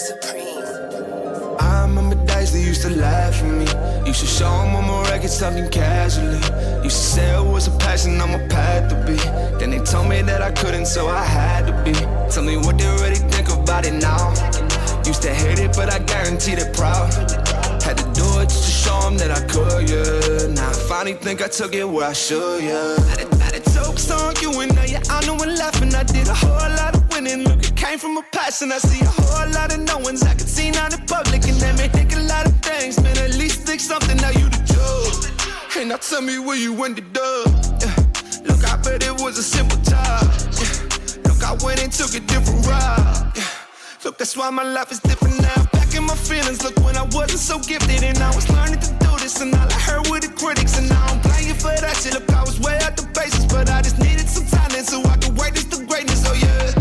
I remember days they used to laugh at me. Used to show them on my records talking casually. Used to say it was a passion on my path to be. Then they told me that I couldn't, so I had to be. Tell me what they really think about it now. Used to hate it, but I guarantee they're proud. Had to do it just to show them that I could, yeah. Now I finally think I took it where I should, yeah. Had a jokes on you and now you're out and laughing. I did a whole lot of winning. Look, it came from a passion. I see a whole lot of knowings I could see now in public. And that may think a lot of things, man. At least think something, now you the judge. And now tell me where you ended up, yeah. Look, I bet it was a simple job, yeah. Look, I went and took a different route, yeah. Look, that's why my life is different now. Back in my feelings, look, when I wasn't so gifted and I was learning to do this, and all I heard were the critics, and I don't blame you for that shit. Look, I was way out the basis, but I just needed some talent so I could wait this to greatness. Oh yeah,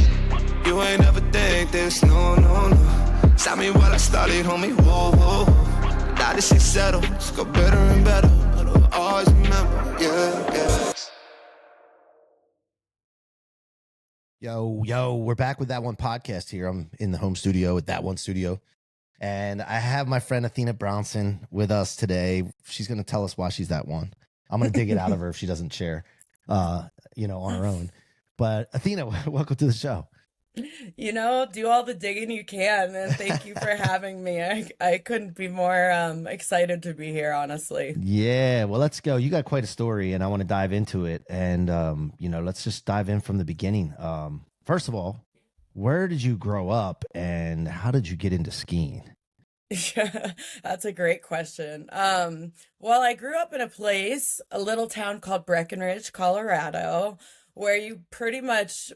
you ain't ever think this, no, no, no. Stop me while I started, homie, whoa, whoa, whoa. Now this shit settled, it's go better and better, but I'll always remember, yeah, yeah. Yo, we're back with That One Podcast here. I'm in the home studio at That One Studio. And I have my friend Athena Brownson with us today. She's going to tell us why she's that one. I'm going to dig it out of her if she doesn't share, on her own. But Athena, welcome to the show. Do all the digging you can, and thank you for having me. I couldn't be more excited to be here, honestly. Yeah, well, let's go. You got quite a story, and I want to dive into it. And, let's just dive in from the beginning. First of all, where did you grow up, and how did you get into skiing? Yeah, that's a great question. Well, I grew up in a little town called Breckenridge, Colorado, where you pretty much,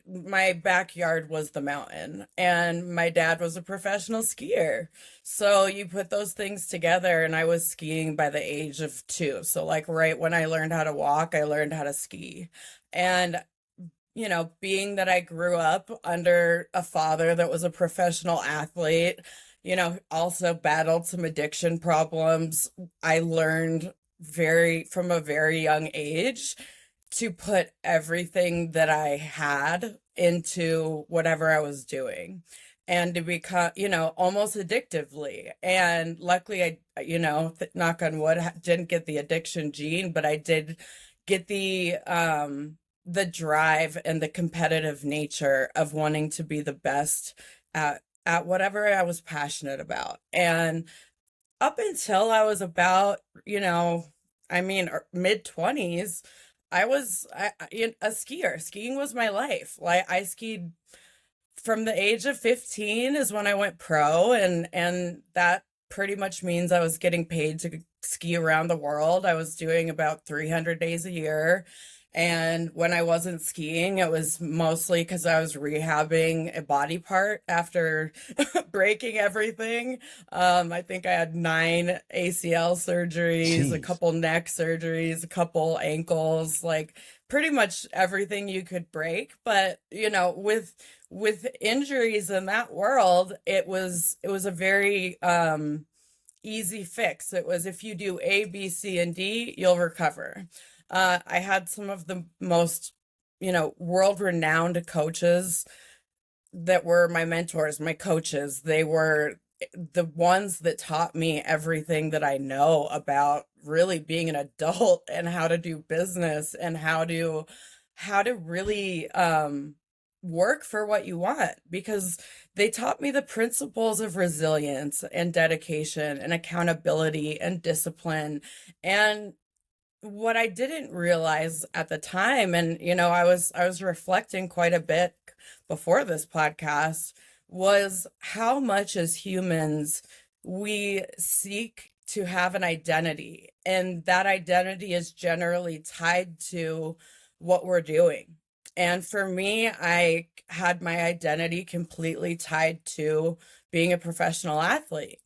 my backyard was the mountain, and my dad was a professional skier. So you put those things together, and I was skiing by the age of 2. So like right when I learned how to walk, I learned how to ski. And being that I grew up under a father that was a professional athlete, also battled some addiction problems, I learned from a very young age to put everything that I had into whatever I was doing, and to become, almost addictively. And luckily I, knock on wood, didn't get the addiction gene, but I did get the drive and the competitive nature of wanting to be the best at whatever I was passionate about. And up until I was about, mid-20s, I was a skier. Skiing was my life. Like I skied from the age of 15 is when I went pro, and that pretty much means I was getting paid to ski around the world. I was doing about 300 days a year. And when I wasn't skiing, it was mostly because I was rehabbing a body part after breaking everything. I think I had 9 ACL surgeries, Jeez. a couple neck surgeries, a couple ankles, like pretty much everything you could break. But, with injuries in that world, it was a very easy fix. It was, if you do A, B, C, and D, you'll recover. I had some of the most, world-renowned coaches that were my mentors, my coaches. They were the ones that taught me everything that I know about really being an adult and how to do business and how to really work for what you want, because they taught me the principles of resilience and dedication and accountability and discipline. And what I didn't realize at the time, and I was reflecting quite a bit before this podcast, was how much as humans we seek to have an identity, and that identity is generally tied to what we're doing. And for me, I had my identity completely tied to being a professional athlete,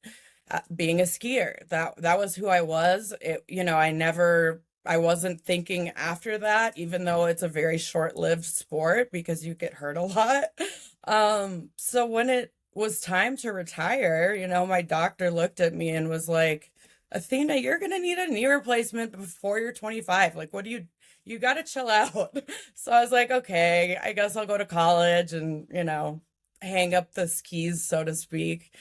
being a skier. That was who I was. I wasn't thinking after that, even though it's a very short-lived sport because you get hurt a lot. So when it was time to retire, my doctor looked at me and was like, Athena, you're going to need a knee replacement before you're 25. Like, you got to chill out. So I was like, okay, I guess I'll go to college and, hang up the skis, so to speak.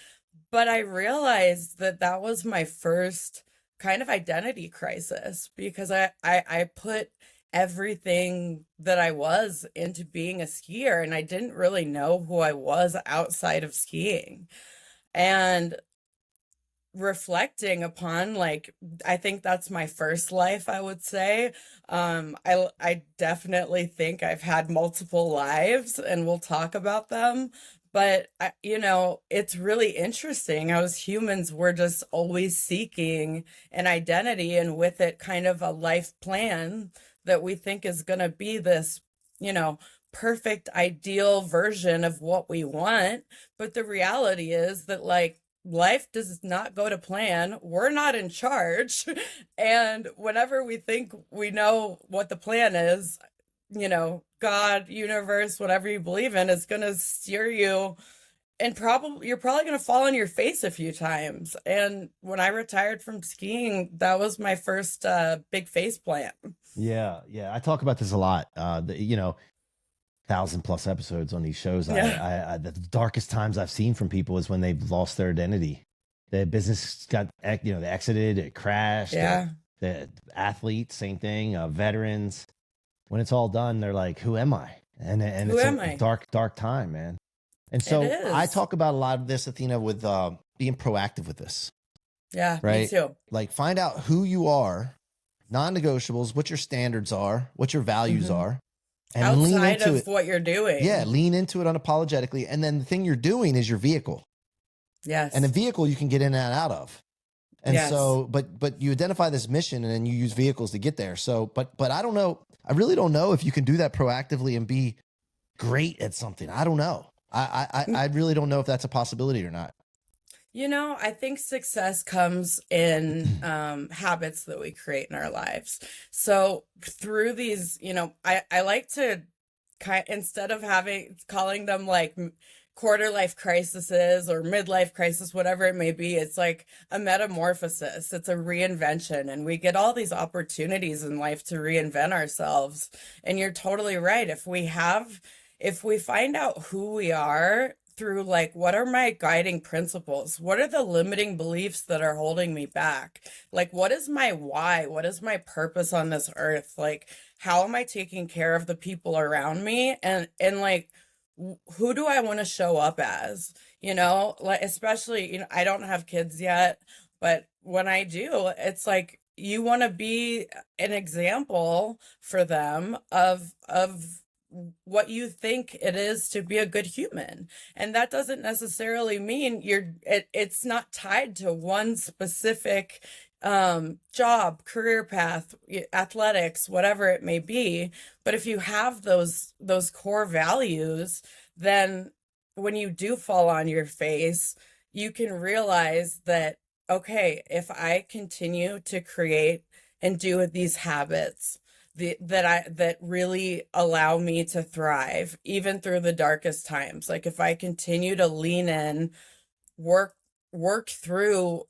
But I realized that that was my first kind of identity crisis because I put everything that I was into being a skier, and I didn't really know who I was outside of skiing. And reflecting upon, like, I think that's my first life, I would say. I definitely think I've had multiple lives, and we'll talk about them. But it's really interesting how, as humans, we're just always seeking an identity, and with it kind of a life plan that we think is going to be this, you know perfect ideal version of what we want. But the reality is that, like, life does not go to plan. We're not in charge. And whenever we think we know what the plan is, God, universe, whatever you believe in, is going to steer you. And you're probably going to fall on your face a few times. And when I retired from skiing, that was my first big face plant. Yeah. I talk about this a lot. 1,000+ episodes on these shows. Yeah. The darkest times I've seen from people is when they've lost their identity. The business got, they exited, it crashed. Yeah. The athletes, same thing. Veterans, when it's all done, they're like, "Who am I?" And Who it's am a I? dark time, man. And so It is. I talk about a lot of this, Athena, with being proactive with this. Yeah, me Right? too. Like, find out who you are, non-negotiables, what your standards are, what your values are, and lean Outside into of it. what you're doing. Yeah, lean into it unapologetically. And then the thing you're doing is your vehicle. Yes. And a vehicle you can get in and out of. And Yes. so, but you identify this mission and then you use vehicles to get there. So, but I don't know. I really don't know if you can do that proactively and be great at something. I don't know. I really don't know if that's a possibility or not. I think success comes in habits that we create in our lives. So through these, I like to instead of calling them like quarter life crises or midlife crisis, whatever it may be, it's like a metamorphosis. It's a reinvention, and we get all these opportunities in life to reinvent ourselves. And you're totally right. If we find out who we are through, like, what are my guiding principles? What are the limiting beliefs that are holding me back? Like, what is my why? What is my purpose on this earth? Like, how am I taking care of the people around me? And like, who do I want to show up as? Like, especially, I don't have kids yet, but when I do, it's like, you want to be an example for them of what you think it is to be a good human. And that doesn't necessarily mean it's not tied to one specific job, career path, athletics, whatever it may be. But if you have those core values, then when you do fall on your face, you can realize that, okay, if I continue to create and do these habits that really allow me to thrive even through the darkest times, like if I continue to lean in, work through,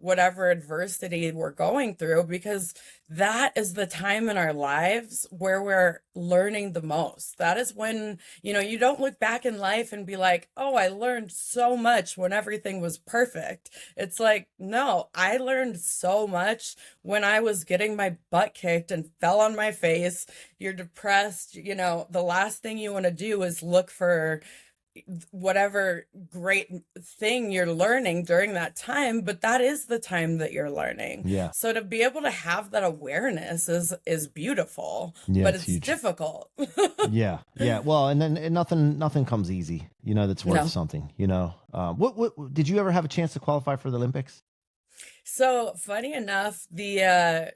whatever adversity we're going through, because that is the time in our lives where we're learning the most. That is when, you don't look back in life and be like, oh, I learned so much when everything was perfect. It's like, no, I learned so much when I was getting my butt kicked and fell on my face. You're depressed. The last thing you want to do is look for whatever great thing you're learning during that time, but that is the time that you're learning. Yeah. So to be able to have that awareness is beautiful, Yeah, but it's it's huge. difficult. Yeah. Well, and nothing comes easy, that's worth No. something, what did you ever have a chance to qualify for the Olympics? So funny enough, the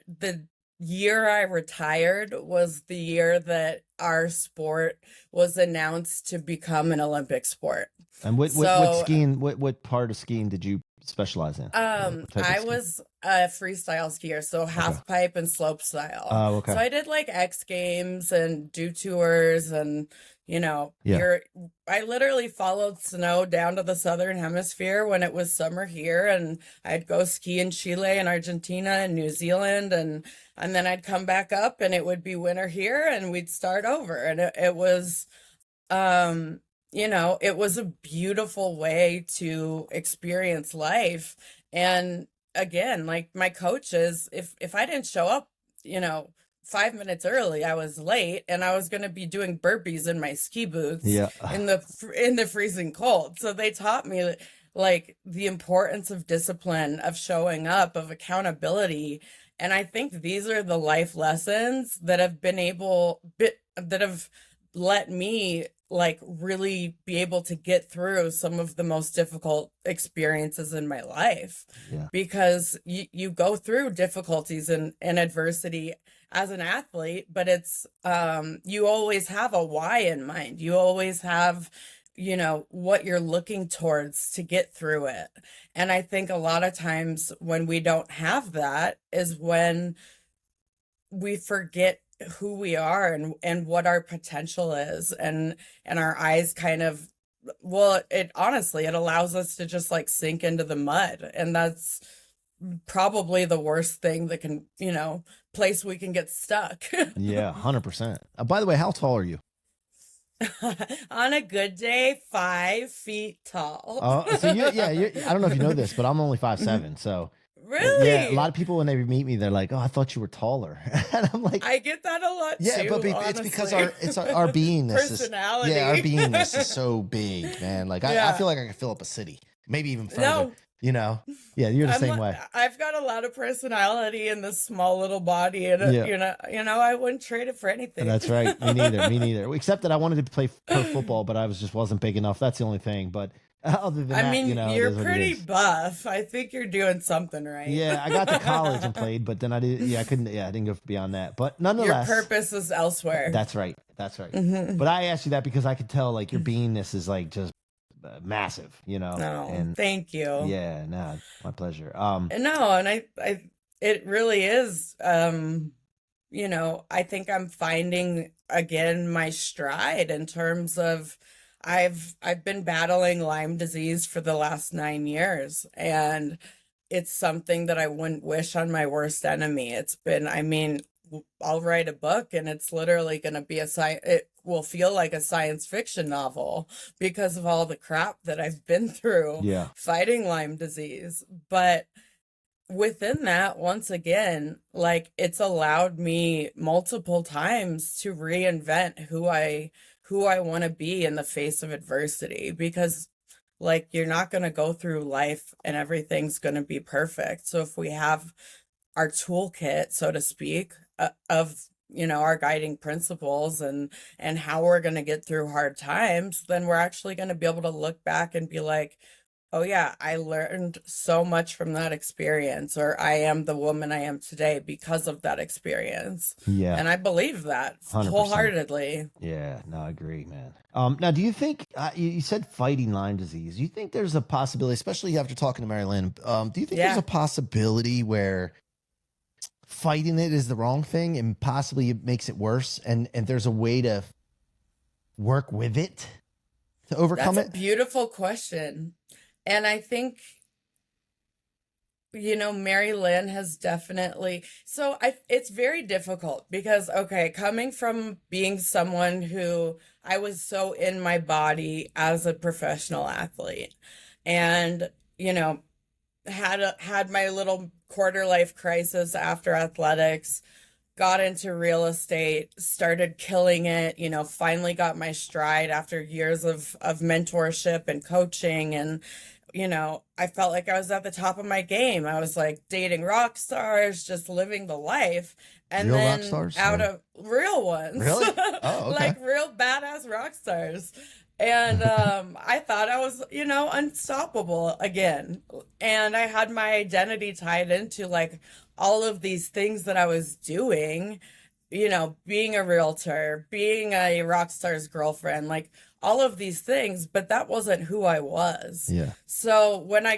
year I retired was the year that our sport was announced to become an Olympic sport. And what So, skiing, what part of skiing did you specialize in? What type of I ski? was a freestyle skier, so half pipe and slope style. Oh, okay. So I did like X Games and do tours, and Yeah. I literally followed snow down to the southern hemisphere when it was summer here, and I'd go ski in Chile and Argentina and New Zealand, and then I'd come back up and it would be winter here and we'd start over. And it was it was a beautiful way to experience life. And again, like my coaches, if I didn't show up, you know, 5 minutes early, I was late, and I was going to be doing burpees in my ski boots Yeah. in the freezing cold. So they taught me like the importance of discipline, of showing up, of accountability. And I think these are the life lessons that that have let me like really be able to get through some of the most difficult experiences in my life. Yeah. Because you go through difficulties and adversity as an athlete, but it's you always have a why in mind. You always have, what you're looking towards to get through it. And I think a lot of times when we don't have that is when we forget who we are and what our potential is, and our eyes kind of, well, it honestly, it allows us to just like sink into the mud. And that's probably the worst thing that can, place we can get stuck. Yeah, 100%. By the way, how tall are you? On a good day, 5 feet tall. So I don't know if you know this, but I'm only 5'7", so Really? yeah. A lot of people when they meet me, they're like, "Oh, I thought you were taller," and I'm like, I get that a lot "Yeah, too, but it's because our beingness personality. our beingness is so big, man. Like I feel like I could fill up a city, maybe even further. No. Yeah, you're the same way. I've got a lot of personality in this small little body, and I wouldn't trade it for anything. That's right. Me neither. Except that I wanted to play pro football, but I just wasn't big enough. That's the only thing. But other than that, you're pretty buff. I think you're doing something right. Yeah, I got to college and played, but then I didn't go beyond that. But nonetheless, your purpose is elsewhere. That's right. Mm-hmm. But I asked you that because I could tell like your beingness is like just massive, No, and thank you. Yeah, no, my pleasure. And I it really is. I think I'm finding again my stride in terms of I've been battling Lyme disease for the last 9 years, and it's something that I wouldn't wish on my worst enemy. I'll write a book and it's literally going to be it will feel like a science fiction novel because of all the crap that I've been through fighting Lyme disease. But within that, once again, like it's allowed me multiple times to reinvent who I want to be in the face of adversity, because like you're not going to go through life and everything's going to be perfect. So if we have our toolkit, so to speak, of our guiding principles and how we're going to get through hard times, then we're actually going to be able to look back and be like, oh yeah, I learned so much from that experience, or I am the woman I am today because of that experience. Yeah. And I believe that 100%. wholeheartedly. Yeah, no, I agree, man. Now, do you think, you said fighting Lyme disease, do you think there's a possibility, especially after talking to Mary Lynn, do you think there's a possibility where fighting it is the wrong thing and possibly it makes it worse, and there's a way to work with it to overcome it? That's a beautiful question. And I think, Mary Lynn has definitely, it's very difficult because, okay, coming from being someone who I was so in my body as a professional athlete and, had my little quarter life crisis after athletics, got into real estate, started killing it, finally got my stride after years of mentorship and coaching. And, I felt like I was at the top of my game. I was like dating rock stars, just living the life. And real then rock stars, out of real ones. Really? Oh, okay. Like real badass rock stars. And I thought I was, unstoppable again. And I had my identity tied into like all of these things that I was doing, being a realtor, being a rock star's girlfriend, like all of these things, but that wasn't who I was. Yeah. So when I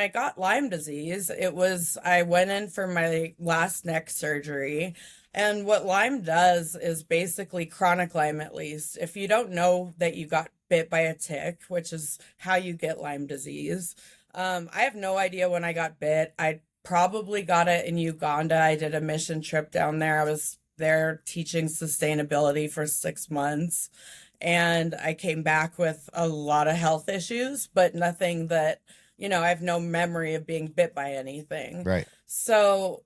got Lyme disease, I went in for my last neck surgery. And what Lyme does is basically chronic Lyme, at least. If you don't know that you got bit by a tick, which is how you get Lyme disease, I have no idea when I got bit. I probably got it in Uganda. I did a mission trip down there. I was there teaching sustainability for 6 months. and I came back with a lot of health issues, but nothing that, I have no memory of being bit by anything. Right. So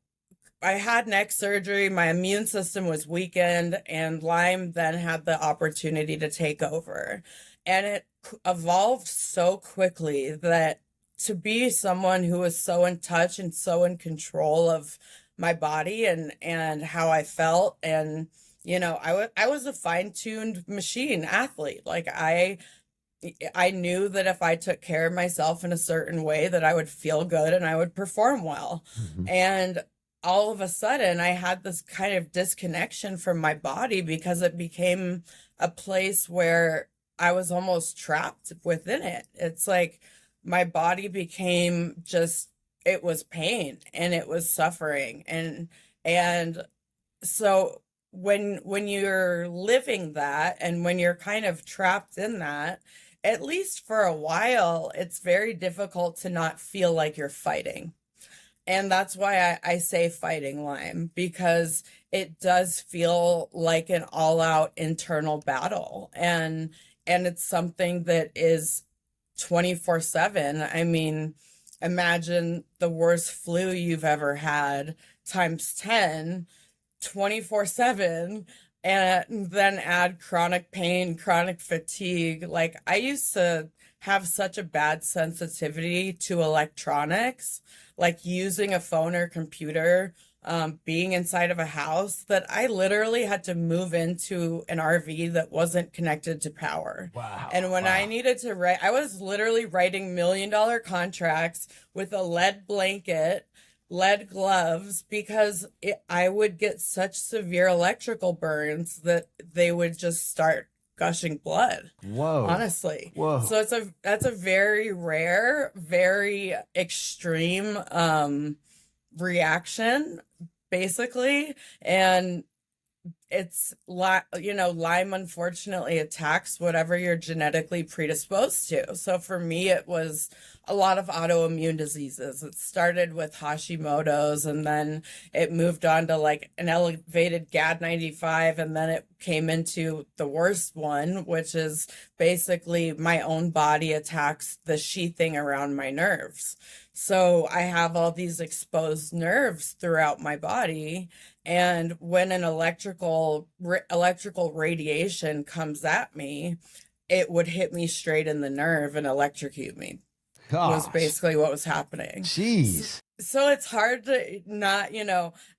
I had neck surgery, my immune system was weakened, and Lyme then had the opportunity to take over. And it evolved so quickly that to be someone who was so in touch and so in control of my body and how I felt, and I was a fine-tuned machine athlete. Like I knew that if I took care of myself in a certain way that I would feel good and I would perform well. Mm-hmm. And all of a sudden I had this kind of disconnection from my body because it became a place where I was almost trapped within it. It's like my body became just, it was pain and it was suffering. And so when you're living that and when you're kind of trapped in that, at least for a while, it's very difficult to not feel like you're fighting. And that's why I say fighting Lyme, because it does feel like an all-out internal battle. And it's something that is 24/7. I mean, imagine the worst flu you've ever had times 10, 24/7, and then add chronic pain, chronic fatigue. Like I used to have such a bad sensitivity to electronics, like using a phone or computer, being inside of a house, that I literally had to move into an RV that wasn't connected to power. Wow. And when I needed to write, I was literally writing $1 million contracts with a lead blanket, lead gloves, because I would get such severe electrical burns that they would just start gushing blood. Whoa. Honestly. Whoa. So that's a very rare, very extreme reaction, basically. And it's Lyme unfortunately attacks whatever you're genetically predisposed to. So for me, it was a lot of autoimmune diseases. It started with Hashimoto's, and then it moved on to like an elevated GAD95, and then it came into the worst one, which is basically my own body attacks the sheathing around my nerves. So I have all these exposed nerves throughout my body. And when an electrical radiation comes at me, it would hit me straight in the nerve and electrocute me. Was basically what was happening. Jeez. So it's hard to not,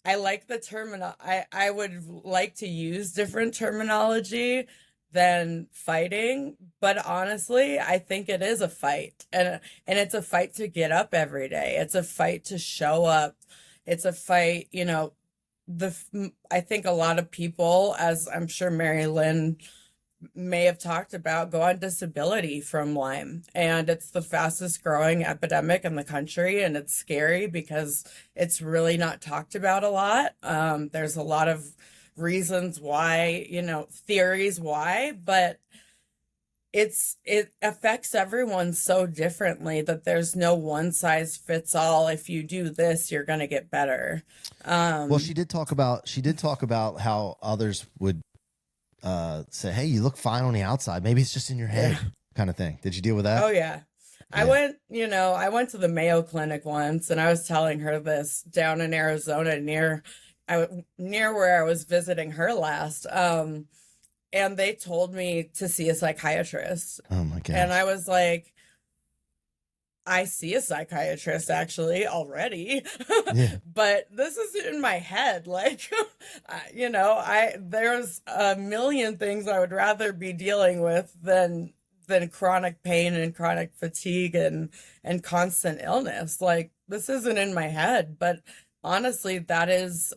I like the I would like to use different terminology than fighting, but honestly, I think it is a fight, and it's a fight to get up every day. It's a fight to show up. It's a fight, I think a lot of people, as I'm sure Mary Lynn may have talked about, go on disability from Lyme, and it's the fastest growing epidemic in the country, and it's scary because it's really not talked about a lot. There's a lot of reasons why, theories why, but it affects everyone so differently that there's no one size fits all. If you do this, you're going to get better. Well, she did talk about how others would say, hey, you look fine on the outside. Maybe it's just in your head, kind of thing. Did you deal with that? Oh, yeah. I went to the Mayo Clinic once, and I was telling her this down in Arizona near where I was visiting her last. And they told me to see a psychiatrist. Oh my gosh. And I was like, I see a psychiatrist actually already, Yeah. but this is in my head. Like, there's a million things I would rather be dealing with than chronic pain and chronic fatigue and constant illness. Like, this isn't in my head, but honestly, that is,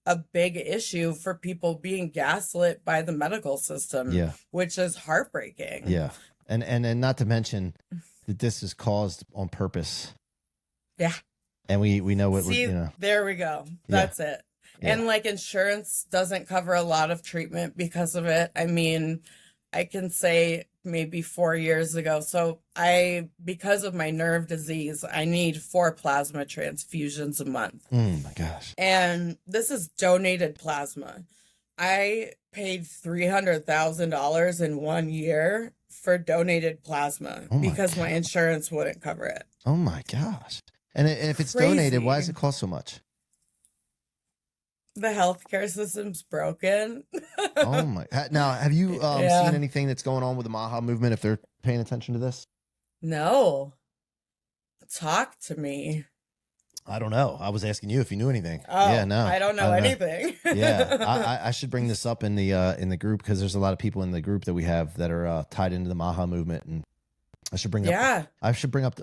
a big issue for people being gaslit by the medical system, which is heartbreaking. Yeah. And not to mention that this is caused on purpose. Yeah. And we know what there we go. That's it. Yeah. And like insurance doesn't cover a lot of treatment because of it. I mean, I can say maybe 4 years ago. So because of my nerve disease, I need 4 plasma transfusions a month. Oh my gosh. And this is donated plasma. I paid $300,000 in 1 year for donated plasma Oh my because my God. insurance wouldn't cover it. Oh my gosh. And if it's donated, why does Crazy. it cost so much? The healthcare system's broken. Oh my. Now, have you seen Yeah. anything that's going on with the Maha movement if they're paying attention to this? No. Talk to me. I don't know. I was asking you if you knew anything. Oh, Yeah, no. I don't know anything. Yeah, I should bring this up in the group because there's a lot of people in the group that we have that are tied into the Maha movement, and I should bring Yeah.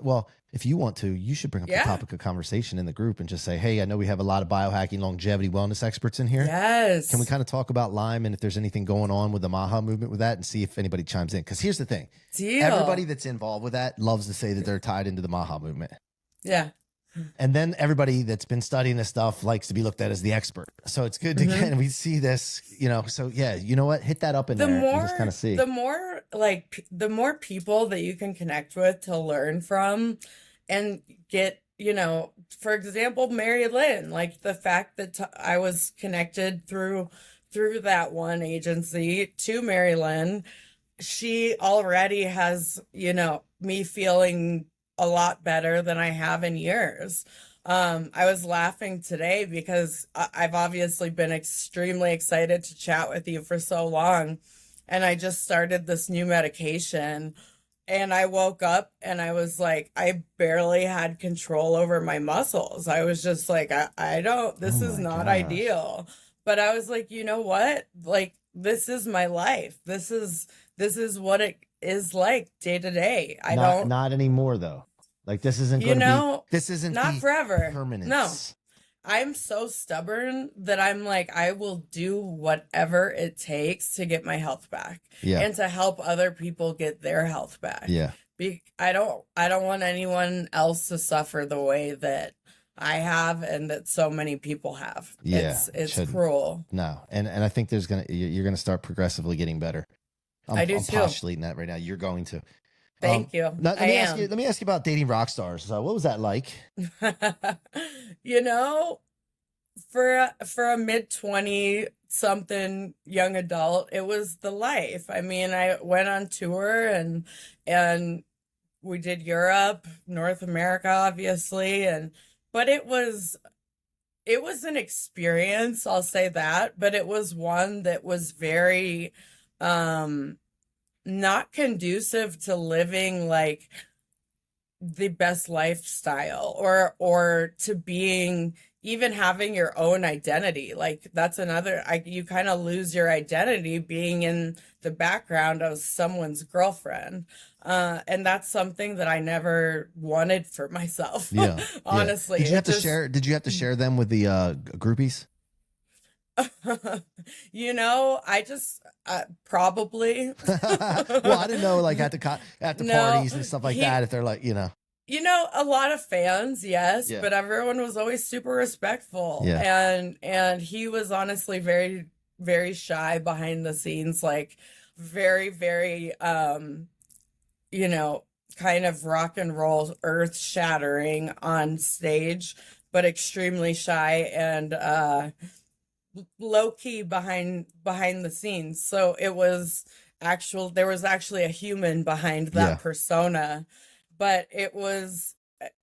well, if you want to, you should bring up the Yeah. topic of conversation in the group and just say, hey, I know we have a lot of biohacking, longevity, wellness experts in here. Yes. Can we kind of talk about Lyme and if there's anything going on with the Maha movement with that and see if anybody chimes in? Because here's the thing. Deal. Everybody that's involved with that loves to say that they're tied into the Maha movement. Yeah. And then everybody that's been studying this stuff likes to be looked at as the expert. So it's good to Mm-hmm. get, and we see this, so yeah, you know what? Hit that up in there and just kind of see. The more people that you can connect with to learn from and get, for example, Mary Lynn, like the fact that I was connected through that one agency to Mary Lynn, she already has, me feeling a lot better than I have in years. I was laughing today because I've obviously been extremely excited to chat with you for so long. And I just started this new medication and I woke up and I was like, I barely had control over my muscles. I was just like, I don't, this Oh is my not gosh. ideal. But I was like, you know what? Like, this is my life. This is what it is like day to day. Not anymore though. Like this isn't going to be, this isn't not the forever. permanence. No. I'm so stubborn that I'm like, I will do whatever it takes to get my health back. Yeah. And to help other people get their health back. Yeah. I don't want anyone else to suffer the way that I have and that so many people have. Yeah, It's cruel. No. And I think you're going to start progressively getting better. I do I'm too. postulating that right now. You're going to. Thank you. Let me ask you about dating rock stars. What was that like? For a mid-20 something young adult, it was the life. I mean, I went on tour and we did Europe, North America, obviously, but it was an experience, I'll say that, but it was one that was very not conducive to living like the best lifestyle or to being even having your own identity. Like that's another, you kind of lose your identity being in the background of someone's girlfriend. And that's something that I never wanted for myself. Yeah. Honestly. Did you have to share them with the groupies? I just probably. Well, I didn't know, like at the parties and stuff like that, if they're like, a lot of fans, yes, Yeah. but everyone was always super respectful. Yeah. And he was honestly very, very shy behind the scenes, like very, very, kind of rock and roll, earth shattering on stage, but extremely shy and low key behind the scenes. So there was actually a human behind that persona, but it was,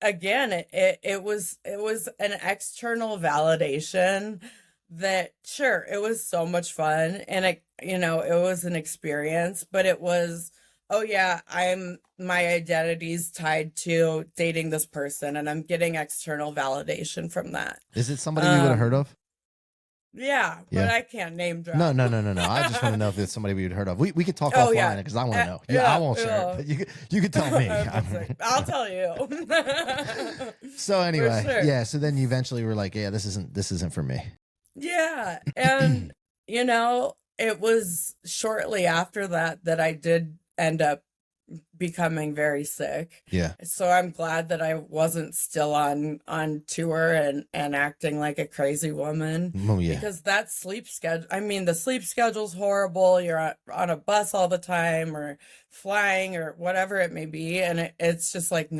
again, it was an external validation that, sure, it was so much fun and it was an experience, but it was, oh yeah, my identity's tied to dating this person and I'm getting external validation from that. Is it somebody you would have heard of? Yeah, but I can't name drop. No. I just want to know if it's somebody we would heard of. We could talk Oh, offline yeah. because I want to know. Yeah, I won't share it, but you could tell me. I'll tell you. So anyway, For sure. yeah. So then you eventually were like, yeah, this isn't for me. Yeah, and it was shortly after that I did end up becoming very sick. Yeah. So I'm glad that I wasn't still on tour and acting like a crazy woman. Oh yeah. Because that sleep schedule, I mean, the sleep schedule's horrible. You're on a bus all the time or flying or whatever it may be. And it's just like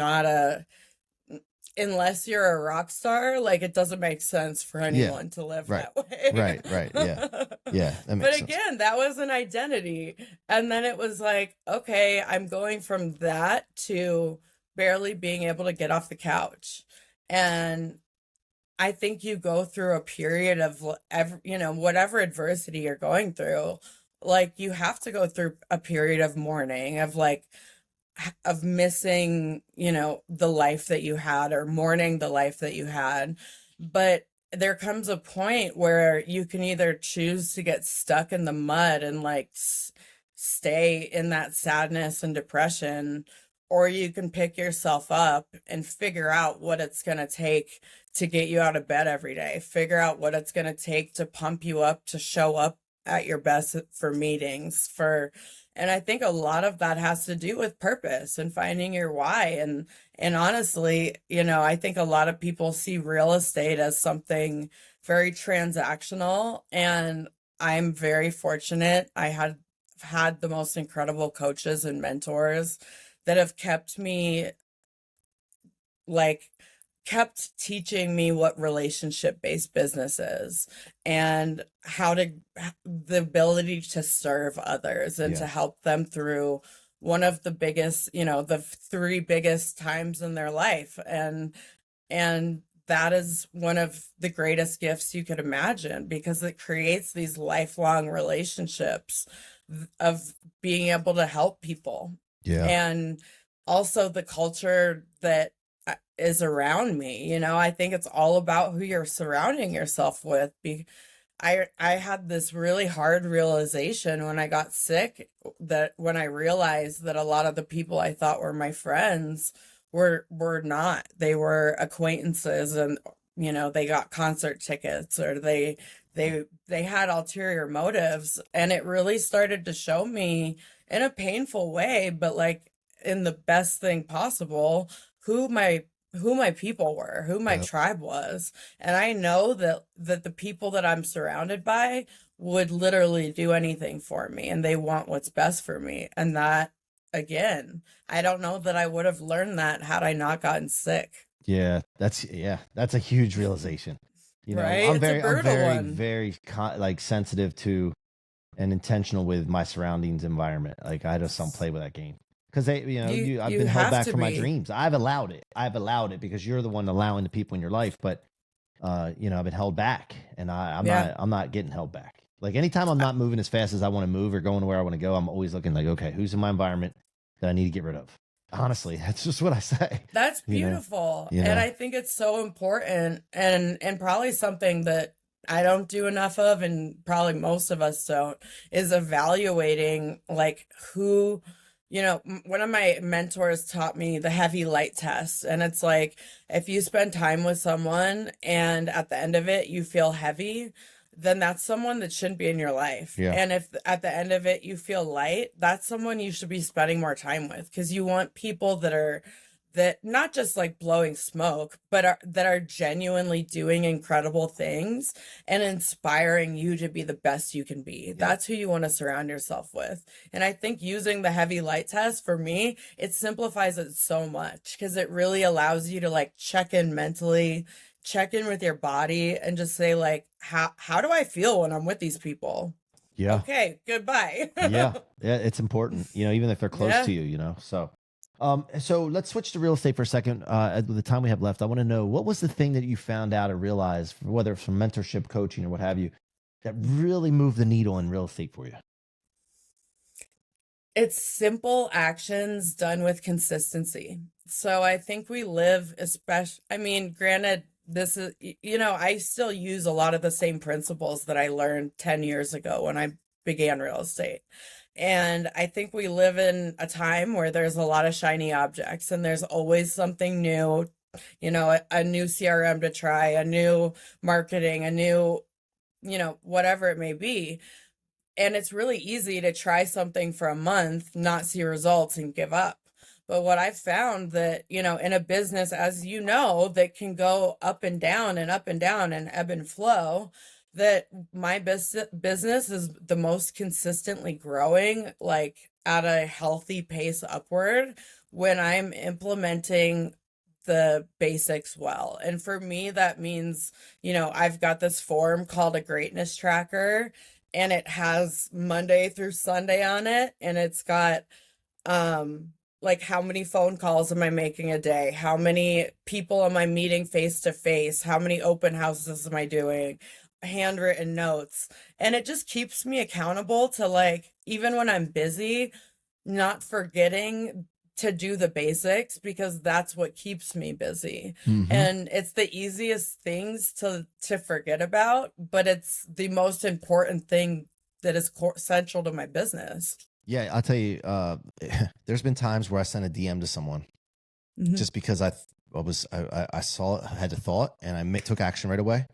unless you're a rock star, like it doesn't make sense for anyone to live Right. that way. Right. Yeah. Yeah. That makes But sense. again, that was an identity. And then it was like, okay, I'm going from that to barely being able to get off the couch. And I think you go through a period of whatever adversity you're going through, like you have to go through a period of mourning, of missing, the life that you had, or mourning the life that you had. But there comes a point where you can either choose to get stuck in the mud and like stay in that sadness and depression, or you can pick yourself up and figure out what it's going to take to get you out of bed every day, figure out what it's going to take to pump you up, to show up at your best for meetings, and I think a lot of that has to do with purpose and finding your why. And honestly, I think a lot of people see real estate as something very transactional. And I'm very fortunate. I had the most incredible coaches and mentors that have kept me, kept teaching me what relationship-based business is, and the ability to serve others and to help them through one of the biggest, the three biggest times in their life. And that is one of the greatest gifts you could imagine, because it creates these lifelong relationships of being able to help people. Yeah. And also the culture that is around me. I think it's all about who you're surrounding yourself with. I had this really hard realization when I got sick, that when I realized that a lot of the people I thought were my friends were not. They were acquaintances, and they got concert tickets, or they had ulterior motives. And it really started to show me, in a painful way, but like in the best thing possible, who my people were, who my tribe was. And I know that the people that I'm surrounded by would literally do anything for me, and they want what's best for me. And that, again, I don't know that I would have learned that had I not gotten sick. Yeah, that's a huge realization. Right? I'm very, It's a brutal one. very sensitive to and intentional with my surroundings, environment. Like I just don't play with that game. Because I've been held back from my dreams. I've allowed it because you're the one allowing the people in your life. But I've been held back, and I'm not getting held back. Like anytime I'm not moving as fast as I want to move or going to where I want to go, I'm always looking like, okay, who's in my environment that I need to get rid of? Honestly, that's just what I say. That's beautiful. And I think it's so important, and probably something that I don't do enough of, and probably most of us don't, is evaluating like who. One of my mentors taught me the heavy light test. And it's like, if you spend time with someone and at the end of it, you feel heavy, then that's someone that shouldn't be in your life. Yeah. And if at the end of it, you feel light, that's someone you should be spending more time with, because you want people that not just like blowing smoke, but that are genuinely doing incredible things and inspiring you to be the best you can be. That's who you want to surround yourself with. And I think using the heavy light test, for me, it simplifies it so much, because it really allows you to like check in mentally, check in with your body, and just say like, how do I feel when I'm with these people? Yeah. Okay, goodbye. Yeah, it's important, even if they're close to you, so. So let's switch to real estate for a second. At the time we have left, I want to know, what was the thing that you found out or realized, whether it's from mentorship, coaching, or what have you, that really moved the needle in real estate for you? It's simple actions done with consistency. So I think we live, granted, this is, I still use a lot of the same principles that I learned 10 years ago when I began real estate. And I think we live in a time where there's a lot of shiny objects, and there's always something new, a new CRM to try, a new marketing, a new, whatever it may be. And it's really easy to try something for a month, not see results, and give up. But what I've found that, in a business, as that can go up and down and up and down and ebb and flow, that my business is the most consistently growing, like at a healthy pace upward, when I'm implementing the basics well. And for me, that means, I've got this form called a greatness tracker, and it has Monday through Sunday on it. And it's got, like, how many phone calls am I making a day? How many people am I meeting face to face? How many open houses am I doing? Handwritten notes. And it just keeps me accountable to, like, even when I'm busy, not forgetting to do the basics, because that's what keeps me busy. And it's the easiest things to forget about, but it's the most important thing that is central to my business. Yeah, I'll tell you, there's been times where I sent a DM to someone just because I saw it, I had a thought, and I took action right away.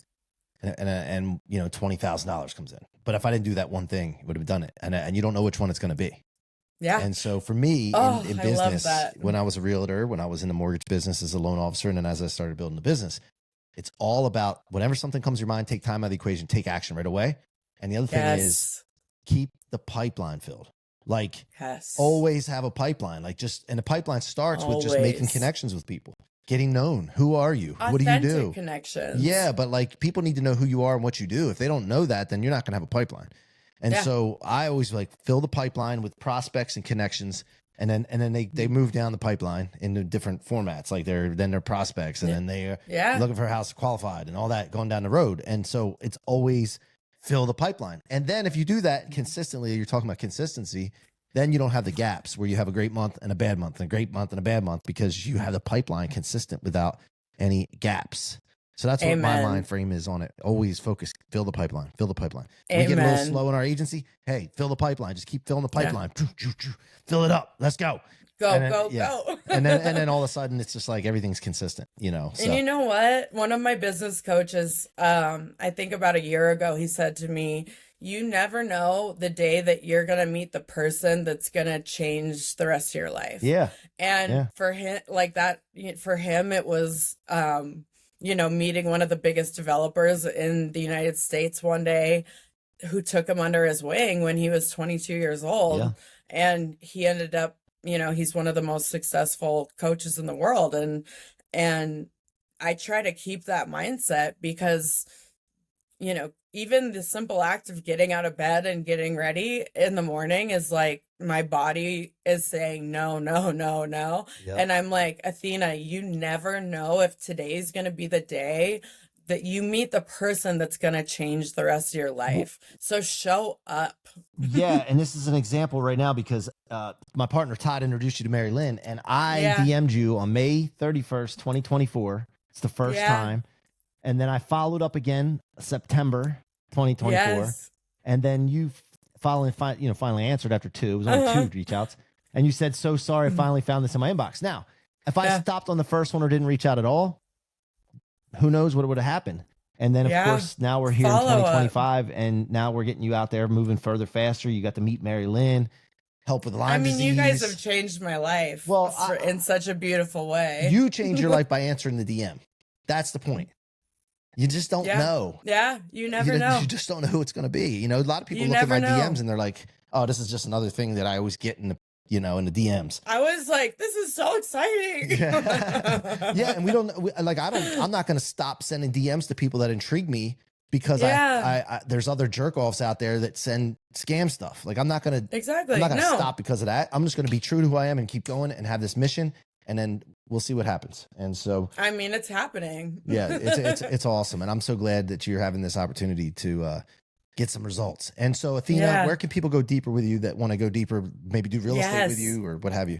And $20,000 comes in. But if I didn't do that one thing, it would have done it. And you don't know which one it's going to be. Yeah. And so for me in business, when I was a realtor, when I was in the mortgage business as a loan officer, and then as I started building the business, it's all about whenever something comes to your mind, take time out of the equation, take action right away. And the other thing is keep the pipeline filled. Like always have a pipeline, and the pipeline starts with just making connections with people, getting known. Who are you? What do you do? Connections. Yeah. But like people need to know who you are and what you do. If they don't know that, then you're not going to have a pipeline. And so I always fill the pipeline with prospects and connections. And then they move down the pipeline into different formats. Like they're prospects, and then they're looking for a house qualified and all that going down the road. And so it's always fill the pipeline. And then if you do that consistently, you're talking about consistency, then you don't have the gaps where you have a great month and a bad month and a great month and a bad month, because you have the pipeline consistent without any gaps. So that's what my mind frame is on it. Always focus, fill the pipeline, fill the pipeline. We get a little slow in our agency. Hey, fill the pipeline. Just keep filling the pipeline. Fill it up. Let's go. Go. and then all of a sudden it's just like everything's consistent, So. And you know what? One of my business coaches, I think about a year ago, he said to me, you never know the day that you're going to meet the person that's going to change the rest of your life. Yeah. And for him, it was, meeting one of the biggest developers in the United States one day, who took him under his wing when he was 22 years old. Yeah. And he ended up, he's one of the most successful coaches in the world. And I try to keep that mindset, because, even the simple act of getting out of bed and getting ready in the morning is like, my body is saying, no. Yep. And I'm like, Athena, you never know if today's going to be the day that you meet the person that's going to change the rest of your life. So show up. Yeah. And this is an example right now, because my partner Todd introduced you to Mary Lynn, and I DM'd you on May 31st, 2024. It's the first time. And then I followed up again September 2024. Yes. And then you finally answered after 2. It was only 2 reach outs. And you said, so sorry, I finally found this in my inbox. Now, if I stopped on the first one or didn't reach out at all, who knows what would have happened. And then, of course, now we're here in 2025, and now we're getting you out there moving further, faster. You got to meet Mary Lynn, help with Lyme disease. You guys have changed my life in such a beautiful way. You changed your life by answering the DM. That's the point. You just don't know. Yeah, you never know. You just don't know who it's going to be. A lot of people look at my DMs and they're like, oh, this is just another thing that I always get in the DMs. I was like, this is so exciting. Yeah. And I'm not going to stop sending DMs to people that intrigue me, because I there's other jerk offs out there that send scam stuff. Like I'm not going to stop because of that. I'm just going to be true to who I am and keep going and have this mission. And then we'll see what happens. And so, it's happening. Yeah, it's awesome. And I'm so glad that you're having this opportunity to get some results. And so, Athena, where can people go deeper with you that want to go deeper, maybe do real estate with you or what have you?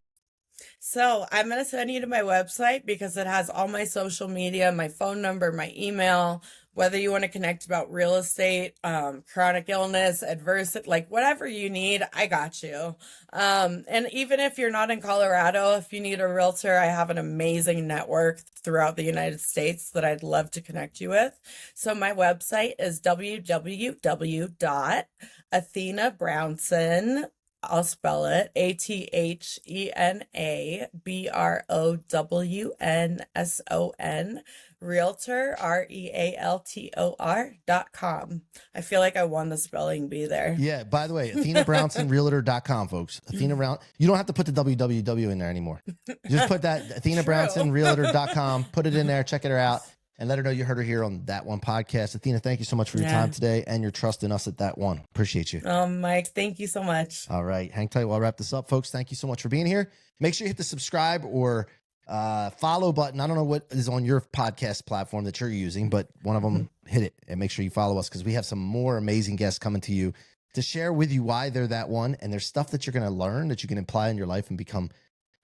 So I'm going to send you to my website, because it has all my social media, my phone number, my email, whether you want to connect about real estate, chronic illness, adversity, like whatever you need, I got you. And even if you're not in Colorado, if you need a realtor, I have an amazing network throughout the United States that I'd love to connect you with. So my website is www.athenabrownson.com. I'll spell it AthenaBrownson, Realtor, REALTOR.com. I feel like I won the spelling bee there. Yeah. By the way, AthenaBrownsonRealtor.com, folks. Athena Brown. You don't have to put the www in there anymore. Just put that AthenaBrownsonRealtor.com. Put it in there. Check it out. And let her know you heard her here on That One podcast. Athena, thank you so much for your time today and your trust in us at That One. Appreciate you. Mike, thank you so much. All right. Hang tight while I wrap this up, folks. Thank you so much for being here. Make sure you hit the subscribe or follow button. I don't know what is on your podcast platform that you're using, but one of them, hit it and make sure you follow us because we have some more amazing guests coming to you to share with you why they're that one. And there's stuff that you're going to learn that you can apply in your life and become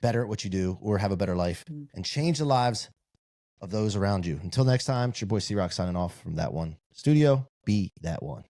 better at what you do or have a better life and change the lives of those around you. Until next time, it's your boy C-Rock signing off from That One Studio. Be that one.